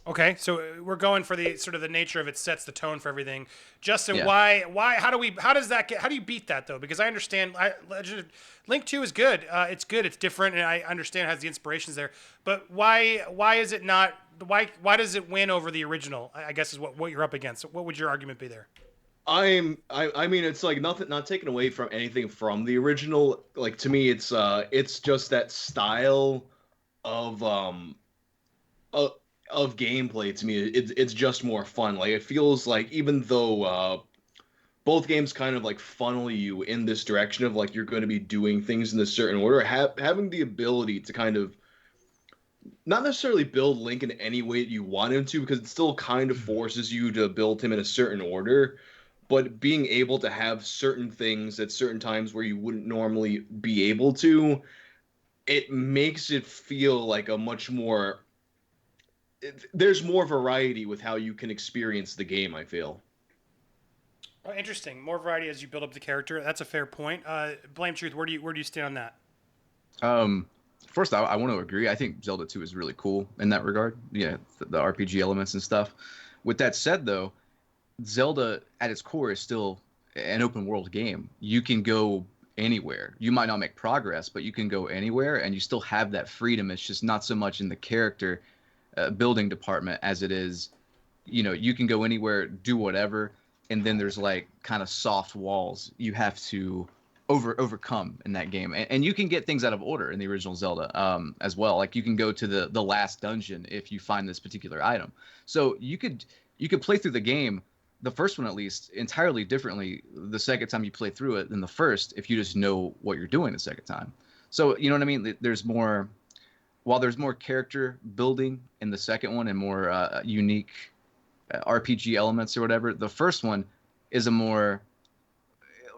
Okay, so we're going for the sort of the nature of it sets the tone for everything. Justin, Yeah. how do you beat that though? Because I understand Link 2 is good. It's good, it's different, and I understand it has the inspirations there. But why is it not why does it win over the original? I guess is what you're up against. So what would your argument be there? I mean, it's like nothing, not taken away from anything from the original. Like to me, it's just that style of of, of gameplay. To me, it's just more fun. Like it feels like even though both games kind of like funnel you in this direction of like you're going to be doing things in a certain order, having the ability to kind of not necessarily build Link in any way that you want him to, because it still kind of forces you to build him in a certain order, but being able to have certain things at certain times where you wouldn't normally be able to, it makes it feel like a much more there's more variety with how you can experience the game, I feel. Oh, interesting. More variety as you build up the character. That's a fair point. BlameTruth, where do you stand on that? First, I want to agree. I think Zelda 2 is really cool in that regard. Yeah, the RPG elements and stuff. With that said, though, Zelda at its core is still an open world game. You can go anywhere. You might not make progress, but you can go anywhere, and you still have that freedom. It's just not so much in the character building department as it is. You can go anywhere, do whatever, and then there's like kind of soft walls you have to overcome in that game, and you can get things out of order in the original Zelda as well. Like you can go to the last dungeon if you find this particular item. So you could play through the game, the first one at least, entirely differently the second time you play through it than the first if you just know what you're doing the second time. So you know what I mean? While there's more character building in the second one and more unique RPG elements or whatever, the first one is an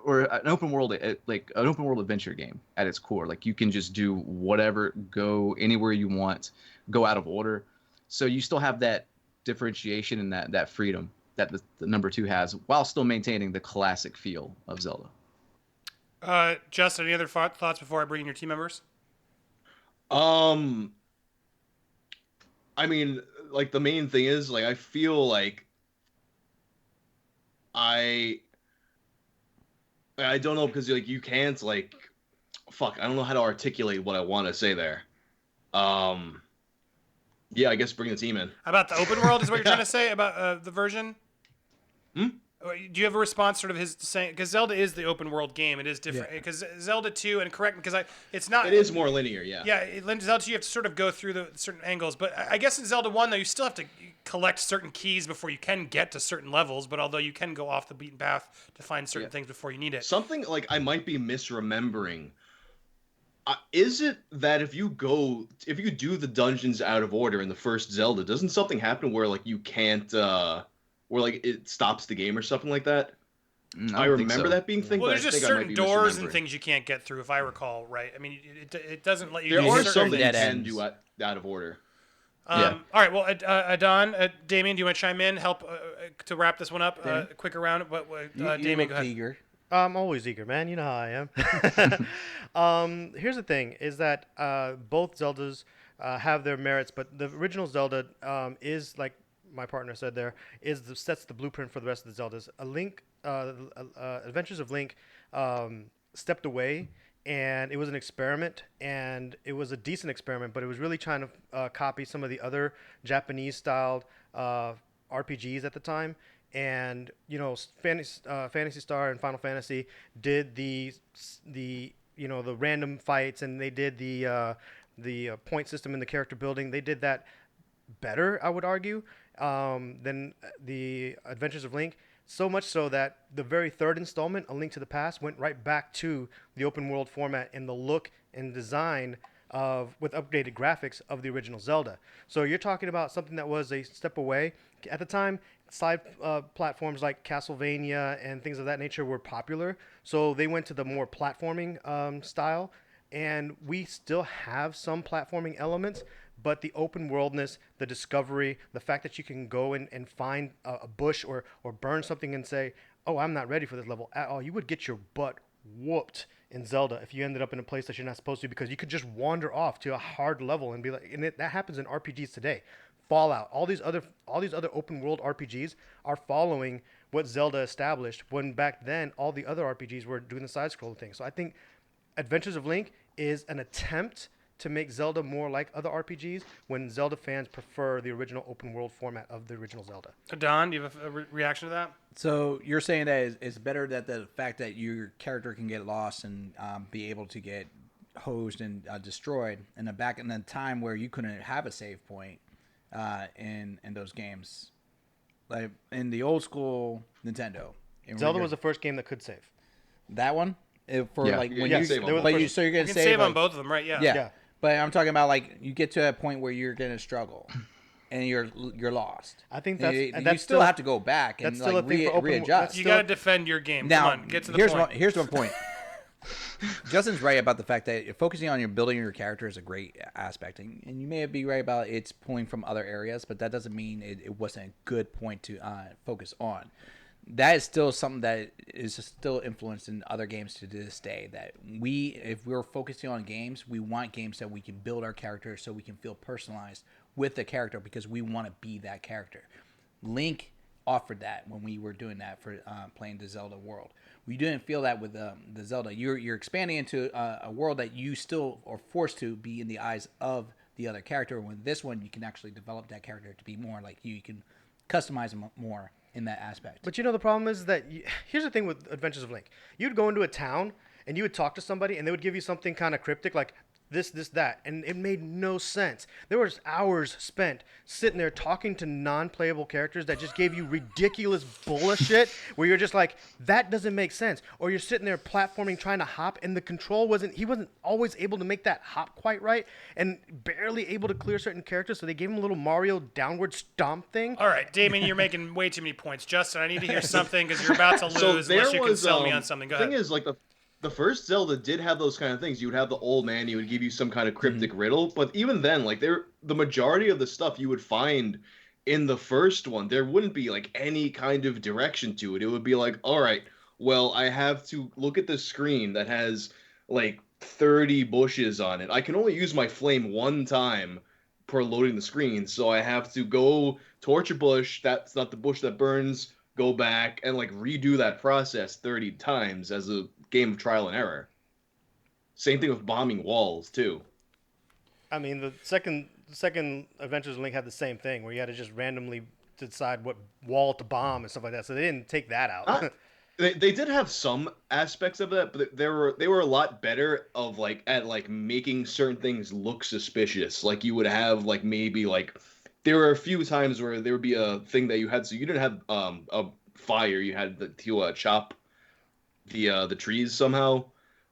open world adventure game at its core. Like you can just do whatever, go anywhere you want, go out of order. So you still have that differentiation and that freedom that the number 2 has, while still maintaining the classic feel of Zelda. Justin, any other thoughts before I bring in your team members? I mean, like the main thing is like I feel like I don't know, because like you can't like I don't know how to articulate what I want to say there. Yeah, I guess bring the team in. About the open world is what you're trying to say about the version? Hmm? Do you have a response sort of his saying, because Zelda is the open world game, it is different, Yeah. because Zelda 2, and correct me, because it's not, It is more linear, yeah. yeah, Zelda 2 you have to sort of go through the certain angles, but I guess in Zelda 1 though you still have to collect certain keys before you can get to certain levels, but although you can go off the beaten path to find certain things before you need it. Something like I might be misremembering. Is it that if you do the dungeons out of order in the first Zelda, doesn't something happen where like you can't where like it stops the game or something like that? I don't think remember so. that being thing. Well, but there's I just think I might certain be doors and misremembering. things you can't get through, if I recall right. I mean, it doesn't let you There do are certain some that you dead can ends. do out of order. All right. Well, Adon, Damien, do you want to chime in, help to wrap this one up? Quick around. But You Damien, look go ahead. eager. I'm always eager, man. You know how I am. Here's the thing: is that both Zeldas have their merits, but the original Zelda is, like my partner said, sets the blueprint for the rest of the Zeldas. Adventures of Link stepped away, and it was an experiment, and it was a decent experiment, but it was really trying to copy some of the other Japanese-styled RPGs at the time. And Phantasy Star and Final Fantasy did the random fights, and they did the point system in the character building. They did that better, I would argue, than the Adventures of Link. So much so that the very third installment, A Link to the Past, went right back to the open world format in the look and design with updated graphics of the original Zelda. So you're talking about something that was a step away. At the time, side platforms like Castlevania and things of that nature were popular. So they went to the more platforming style. And we still have some platforming elements, but the open worldness, the discovery, the fact that you can go and find a bush or burn something and say, oh, I'm not ready for this level at all. You would get your butt whooped in Zelda if you ended up in a place that you're not supposed to, because you could just wander off to a hard level and be like, and that happens in RPGs today. Fallout, all these other open world RPGs are following what Zelda established, when back then all the other RPGs were doing the side scroll thing. So I think Adventures of Link is an attempt to make Zelda more like other RPGs, when Zelda fans prefer the original open world format of the original Zelda. Don, do you have a reaction to that? So you're saying that it's better that the fact that your character can get lost and be able to get hosed and destroyed, and back in the time where you couldn't have a save point in those games, like in the old school Nintendo. Zelda was the first game that could save. That one? When you can save on both. So you're gonna You can save save on like, both of them, right? Yeah. yeah. But I'm talking about like you get to a point where you're gonna struggle, and you're lost. I think you that's still have to go back and that's still like a thing for open- readjust. You got to defend your game. Now, Come on, get to the point. Here's one point. Justin's right about the fact that focusing on your building your character is a great aspect, and you may be right about it's pulling from other areas, but that doesn't mean it wasn't a good point to focus on. That is still something that is still influenced in other games to this day. That if we're focusing on games, we want games that we can build our character so we can feel personalized with the character because we want to be that character. Link offered that when we were doing that for playing the Zelda world. We didn't feel that with the Zelda. You're expanding into a world that you still are forced to be in the eyes of the other character. With this one, you can actually develop that character to be more like you. You can customize them more in that aspect. But the problem is that here's the thing with Adventures of Link. You'd go into a town and you would talk to somebody and they would give you something kind of cryptic like this, that, and it made no sense. There was hours spent sitting there talking to non-playable characters that just gave you ridiculous bullshit where you're just like, that doesn't make sense. Or you're sitting there platforming trying to hop and the control he wasn't always able to make that hop quite right and barely able to clear certain characters, so they gave him a little Mario downward stomp thing. All right, Damien, you're making way too many points. Justin, I need to hear something because you're about to So lose there unless you can was, sell me on something. Go the ahead. thing is, like the first Zelda did have those kind of things. You would have the old man, he would give you some kind of cryptic riddle, but even then, like the majority of the stuff you would find in the first one, there wouldn't be like any kind of direction to it. It would be like, all right, well, I have to look at the screen that has like 30 bushes on it. I can only use my flame one time per loading the screen, so I have to go torch a bush. That's not the bush that burns. Go back and like redo that process 30 times as a game of trial and error. Same thing with bombing walls too. I mean, the second Adventures of Link had the same thing where you had to just randomly decide what wall to bomb and stuff like that. So they didn't take that out. They did have some aspects of that, but they were a lot better of like at like making certain things look suspicious. Like you would have like maybe like there were a few times where there would be a thing that you had, so you didn't have a fire, you had to chop the trees somehow,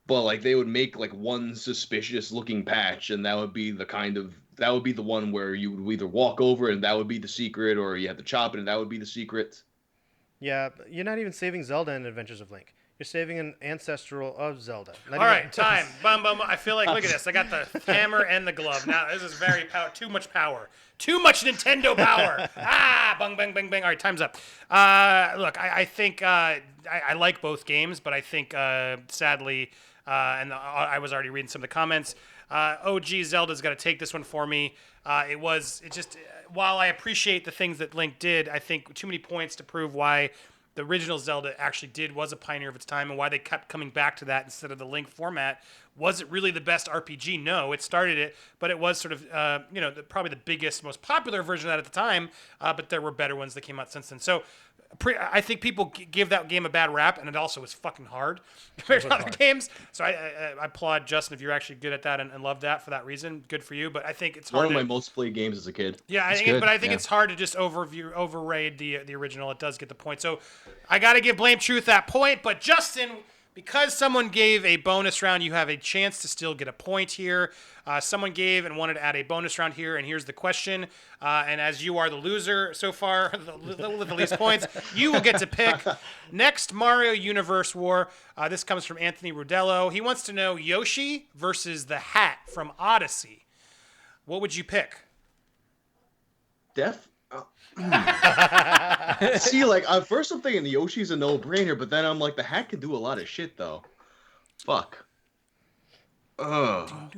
but like they would make like one suspicious looking patch, and that would be the one where you would either walk over and that would be the secret, or you had to chop it and that would be the secret. Yeah, but you're not even saving Zelda in Adventures of Link. You're saving an ancestral of Zelda. All right, time. Bum, bum. I feel like, look at this. I got the hammer and the glove. Now, this is very too much power. Too much Nintendo power. Bang, bang, bang, bang. All right, time's up. Look, I think I like both games, but I think, sadly, I was already reading some of the comments, OG Zelda's got to take this one for me. While I appreciate the things that Link did, I think too many points to prove why the original Zelda actually was a pioneer of its time, and why they kept coming back to that instead of the Link format. Was it really the best RPG? No, it started it, but it was sort of, probably the biggest, most popular version of that at the time, but there were better ones that came out since then. So I think people give that game a bad rap, and it also was fucking hard compared to other games. So I applaud Justin if you're actually good at that and love that for that reason. Good for you, but I think it's hard One of my most played games as a kid. Yeah, I think it's hard to just overrate the original. It does get the point. So I got to give BlameTruth that point. But Justin, because someone gave a bonus round, you have a chance to still get a point here. Someone gave and wanted to add a bonus round here, and here's the question. And as you are the loser so far, with the least points, you will get to pick next Mario Universe War. This comes from Anthony Rudello. He wants to know Yoshi versus the Hat from Odyssey. what would you pick? See, like, first I'm thinking Yoshi's a no-brainer, but then I'm like, the hat can do a lot of shit, though. Fuck. I'm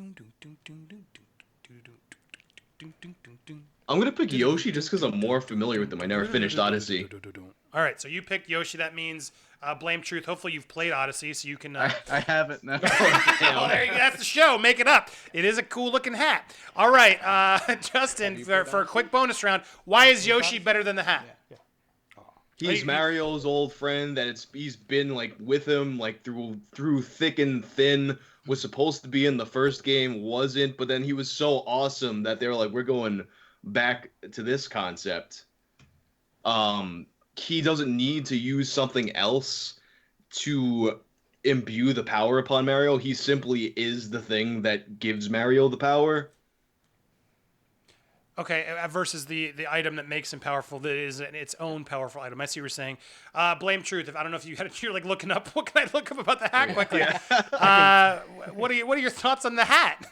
gonna pick Yoshi just because I'm more familiar with him. I never finished Odyssey. All right, so you picked Yoshi. That means BlameTruth. Hopefully you've played Odyssey, so you can... I haven't. No. Well, there you go. That's the show. Make it up. It is a cool-looking hat. All right, Justin, for a quick bonus round, why is Yoshi better than the hat? He's Mario's old friend that he's been like with him like through thick and thin. Was supposed to be in the first game, wasn't, but then he was so awesome that they were like, we're going back to this concept. He doesn't need to use something else to imbue the power upon Mario. He simply is the thing that gives Mario the power. Okay, versus the item that makes him powerful, that is its own powerful item. I see what you're saying. BlameTruth. If I don't know if you're like looking up, what can I look up about the hat quickly? What are your thoughts on the hat?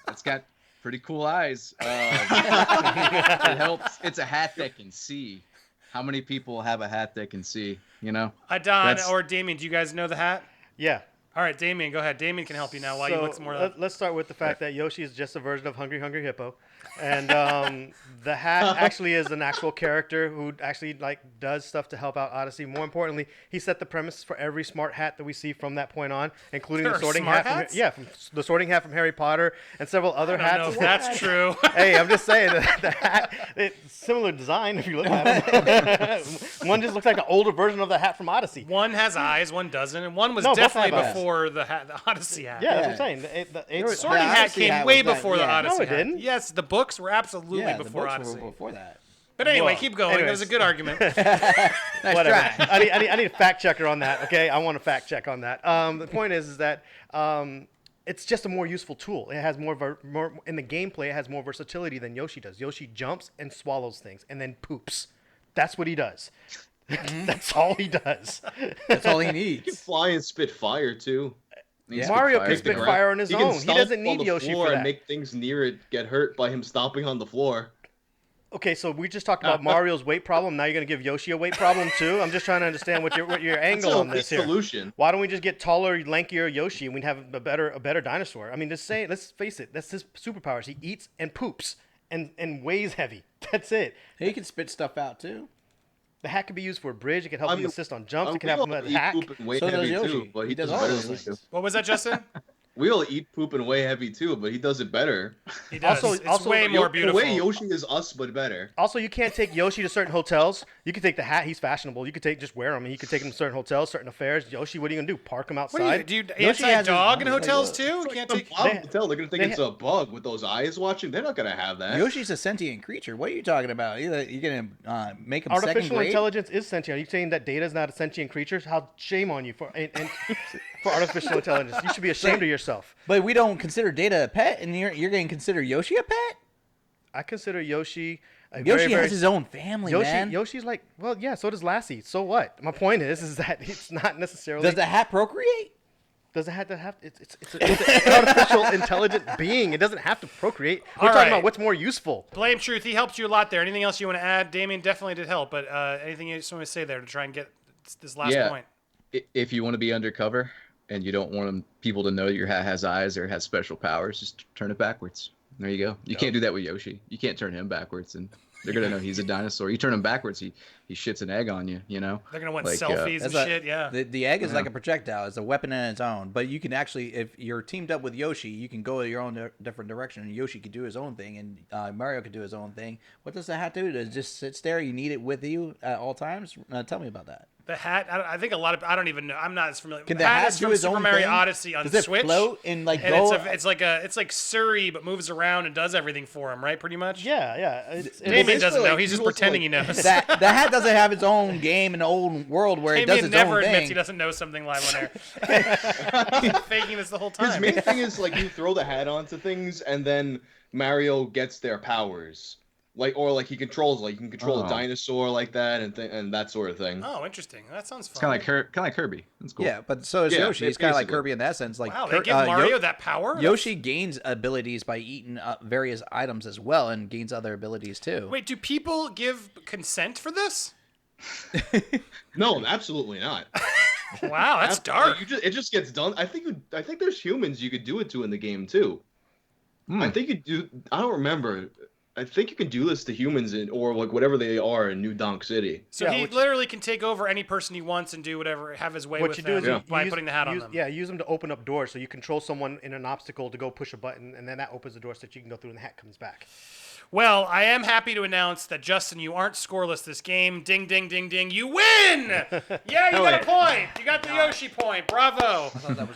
It's got pretty cool eyes. It helps. It's a hat that can see. How many people have a hat that can see? You know. Don or Damien, do you guys know the hat? Yeah. All right, Damien, go ahead. Damien can help you now while you look some more. Let's start with the fact that Yoshi is just a version of Hungry Hungry Hippo, and the hat actually is an actual character who actually like does stuff to help out Odyssey. More importantly, he set the premise for every smart hat that we see from that point on, including There the are sorting smart hat. hats? From the sorting hat from Harry Potter and several other I don't know hats. if that's true. Hey, I'm just saying the hat, it's similar design if you look at it. One just looks like an older version of the hat from Odyssey. One has eyes, one doesn't, and one was No, both definitely have eyes. before the Odyssey hat. Yeah, that's what I'm saying. The sorting hat Odyssey came hat way was before that, the yeah. Odyssey No, it hat. didn't. Yes, the books were absolutely Yeah, the before books Odyssey. were before that. But anyway, Well, keep going. That was a good argument. Nice Whatever. try. I need a fact checker on that. Okay, I want a fact check on that. The point is that it's just a more useful tool. It has more in the gameplay. It has more versatility than Yoshi does. Yoshi jumps and swallows things and then poops. That's what he does. That's all he does. That's all he He can needs. fly and spit fire too. Yeah. Mario can fire. spit fire on his can own. He stomp doesn't on need the Yoshi floor for that. and make things near it get hurt by him stomping on the floor. Okay, so we just talked about Mario's weight problem. Now you're gonna give Yoshi a weight problem too. I'm just trying to understand what your angle on this here. Solution. Why don't we just get taller, lankier Yoshi, and we'd have a better dinosaur? I mean, let's face it. That's his superpowers. He eats and poops and weighs heavy. That's it. He can spit stuff out too. The hat can be used for a bridge. It can help I him mean, assist on jumps. It can help him we'll with eat hack. poop and weigh So does heavy Yoshi. too, but He he does does all better those than we things. do. What was that, Justin? We'll eat poop and weigh heavy too, but he does it better. He does. It's way more The beautiful. way Yoshi is us, but better. Also, you can't take Yoshi to certain hotels. You can take the hat. He's fashionable. You could just wear him. And you could take him to certain hotels, certain affairs. Yoshi, what are you gonna do? Park him What outside? do you Yoshi has his anti-dog in own, like, hotels look. too? It's Can't like take... the hotel. They're gonna think they it's a bug with those eyes watching. They're not gonna have that. Yoshi's a sentient creature. What are you talking about? You're gonna make him second Artificial grade? intelligence is sentient. Are you saying that Data is not a sentient creature? How shame on you for for artificial intelligence. You should be ashamed of yourself. But we don't consider Data a pet, and you're going to consider Yoshi a pet? I consider Yoshi a Yoshi very, very, has his own family, man. Yoshi's like, well, yeah, so does Lassie. So what? My point is that it's not necessarily. Does the hat procreate? Does it have to have? It's an artificial intelligent being. It doesn't have to procreate. We're All talking right. about what's more useful. BlameTruth, he helped you a lot there. Anything else you want to add? Damien definitely did help, but anything you just want to say there to try and get this last point? If you want to be undercover and you don't want people to know that your hat has eyes or has special powers, just turn it backwards. There you go. You can't do that with Yoshi. You can't turn him backwards, and they're gonna know he's a dinosaur. You turn him backwards, he shits an egg on you. You know. They're going to want Like, selfies and That's shit, yeah. The egg is like a projectile. It's a weapon in its own. But you can actually, if you're teamed up with Yoshi, you can go your own different direction. And Yoshi could do his own thing, and Mario could do his own thing. What does the hat do? Does it just sit there? You need it with you at all times? Tell me about that. The hat, I think a lot of, I don't even know. I'm not as familiar. Can the hat is do from his Super own Mario thing? Odyssey on Does it Switch. float and like And go? it's like Surrey, but moves around and does everything for him, right? Pretty much. Yeah. Damien doesn't know. like, He's just you also, pretending like- he knows. the hat doesn't have its own game and own world where it does Damien its never own admits thing. he doesn't know something live on air. He's faking this the whole His time. main thing is like you throw the hat onto things and then Mario gets their powers. Like he controls, like you can control Oh. a dinosaur like that and that sort of thing. Oh, interesting. That sounds fun. It's kind of like Kirby. That's cool. Yeah, but so is Yeah, Yoshi. He's kind of like basically. Kirby in that sense. Like Wow, they give Mario that power? Yoshi gains abilities by eating various items as well, and gains other abilities too. Wait, do people give consent for this? No, absolutely not. Wow, that's dark. It just gets done. I think there's humans you could do it to in the game too. I think you do. I don't remember. I think you can do this to humans or like whatever they are in New Donk City. So Yeah, he which- literally can take over any person he wants and do whatever, have his way What with you do is them you by use- putting the hat on use- them. Yeah, use them to open up doors. So you control someone in an obstacle to go push a button, and then that opens the door so that you can go through, and the hat comes back. Well, I am happy to announce that, Justin, you aren't scoreless this game. Ding, ding, ding, ding. You win! Yeah, you got a point. You got the Yoshi point. Bravo.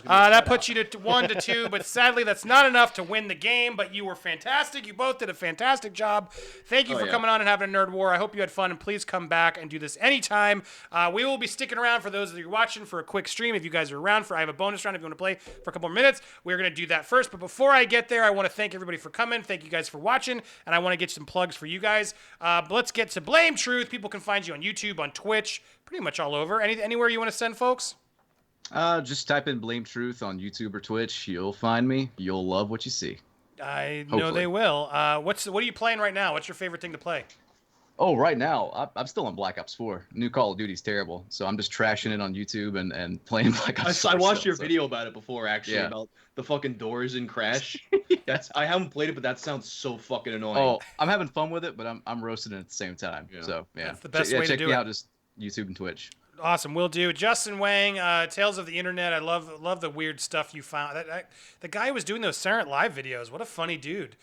That puts you to 1-2, but sadly that's not enough to win the game, but you were fantastic. You both did a fantastic job. Thank you for coming on and having a nerd war. I hope you had fun, and please come back and do this anytime. We will be sticking around for those of you watching for a quick stream. If you guys are around, I have a bonus round if you want to play for a couple more minutes. We're going to do that first, but before I get there, I want to thank everybody for coming. Thank you guys for watching, and I want to get some plugs for you guys. But let's get to Blame Truth. People can find you on YouTube, on Twitch, pretty much all over. Anywhere you want to send folks? Just type in Blame Truth on YouTube or Twitch. You'll find me. You'll love what you see. I know Hopefully. they will. What are you playing right now? What's your favorite thing to play? Oh, right now, I'm still on Black Ops 4. New Call of Duty's terrible, so I'm just trashing it on YouTube and playing Black Ops 4. I watched still, your so- video about it before, actually, Yeah. about the fucking doors in Crash. I haven't played it, but that sounds so fucking annoying. Oh, I'm having fun with it, but I'm roasting it at the same time. Yeah. So, yeah. That's the best yeah, way to check do me it. out, just YouTube and Twitch. Awesome, will do. Justin Whang, Tales of the Internet. I love the weird stuff you found. The guy who was doing those Silent Live videos. What a funny dude.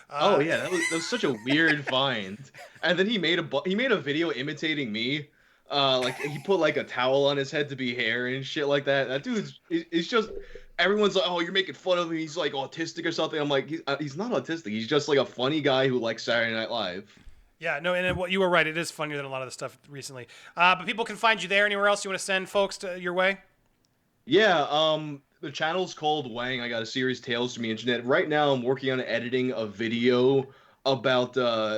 Oh yeah, that was such a weird find. And then he made a video imitating me. Like he put like a towel on his head to be hair and shit like that. That dude's it's just everyone's like, oh, you're making fun of him. He's like autistic or something. I'm like, he's not autistic. He's just like a funny guy who likes Saturday Night Live. Yeah, no, and what you were right. It is funnier than a lot of the stuff recently. But people can find you there. Anywhere else you want to send folks your way? Yeah, the channel's called Wang. I got a series, Tales from the Internet. Right now, I'm working on editing a video about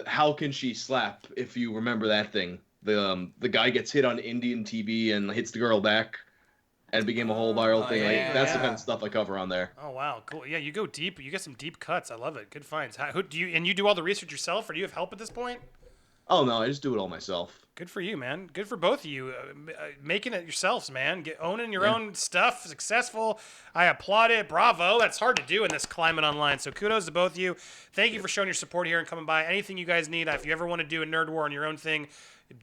how can she slap, if you remember that thing. The guy gets hit on Indian TV and hits the girl back, and it became a whole viral thing. yeah. Like, that's the kind of stuff I cover on there. Oh wow, cool. Yeah, you go deep. You get some deep cuts. I love it. Good finds. Who do you do all the research yourself, or do you have help at this point? Oh no, I just do it all myself. Good for you, man. Good for both of you. Making it yourselves, man. Owning your own stuff. Successful. I applaud it. Bravo. That's hard to do in this climate online. So kudos to both of you. Thank you for showing your support here and coming by. Anything you guys need, if you ever want to do a nerd war on your own thing,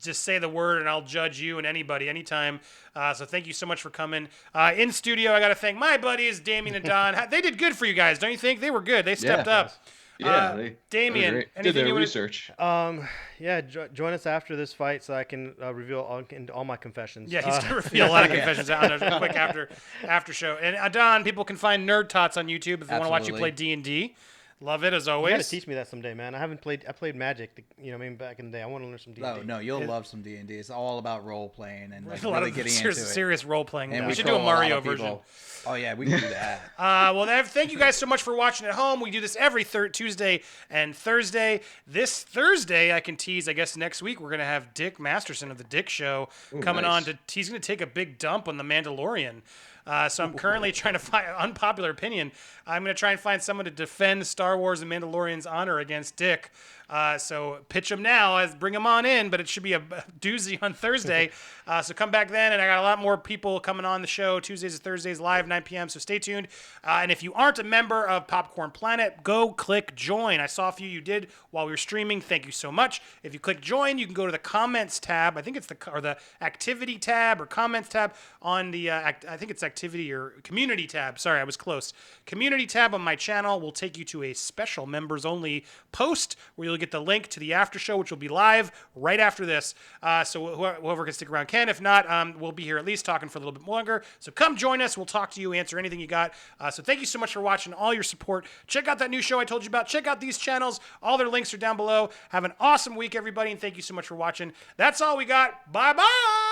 just say the word and I'll judge you and anybody anytime. So thank you so much for coming. In studio, I got to thank my buddies, Damien and Don. They did good for you guys, don't you think? They were good. They stepped up. Yeah, Damien, did anything their you wanna- research. Yeah, join us after this fight so I can reveal all my confessions. Yeah, he's gonna reveal a lot of confessions out on a quick after show. And Don, people can find Nerd Tots on YouTube if they want to watch you play D&D. Love it as You always. gotta teach me that someday, man. I played Magic, back in the day. I want to learn some D&D. Oh no, you'll love some D&D. It's all about role playing and like, a lot really of getting serious, into it. serious role playing. And We should do troll a lot Mario of version. people. Oh yeah, we can do that. Thank you guys so much for watching at home. We do this every Tuesday and Thursday. This Thursday, I can tease, I guess next week, we're going to have Dick Masterson of The Dick Show coming nice. on. He's going to take a big dump on The Mandalorian. So I'm currently trying to find, unpopular opinion, I'm going to try and find someone to defend Star Wars and Mandalorian's honor against Dick. So pitch him now, bring him on in, but it should be a doozy on Thursday. So come back then, and I got a lot more people coming on the show Tuesdays and Thursdays live 9 p.m. So stay tuned. And if you aren't a member of Popcorn Planet, go click join. I saw a few you did while we were streaming. Thank you so much. If you click join, you can go to the comments tab. I think it's the activity tab or comments tab on the I think it's activity or community tab. Sorry, I was close. Community tab on my channel will take you to a special members only post where you'll get the link to the after show, which will be live right after this. So whoever can stick around can. If not, we'll be here at least talking for a little bit longer. So come join us. We'll talk to you, answer anything you got. So thank you so much for watching, all your support. Check out that new show I told you about. Check out these channels. All their links are down below. Have an awesome week, everybody, and thank you so much for watching. That's all we got. Bye-bye.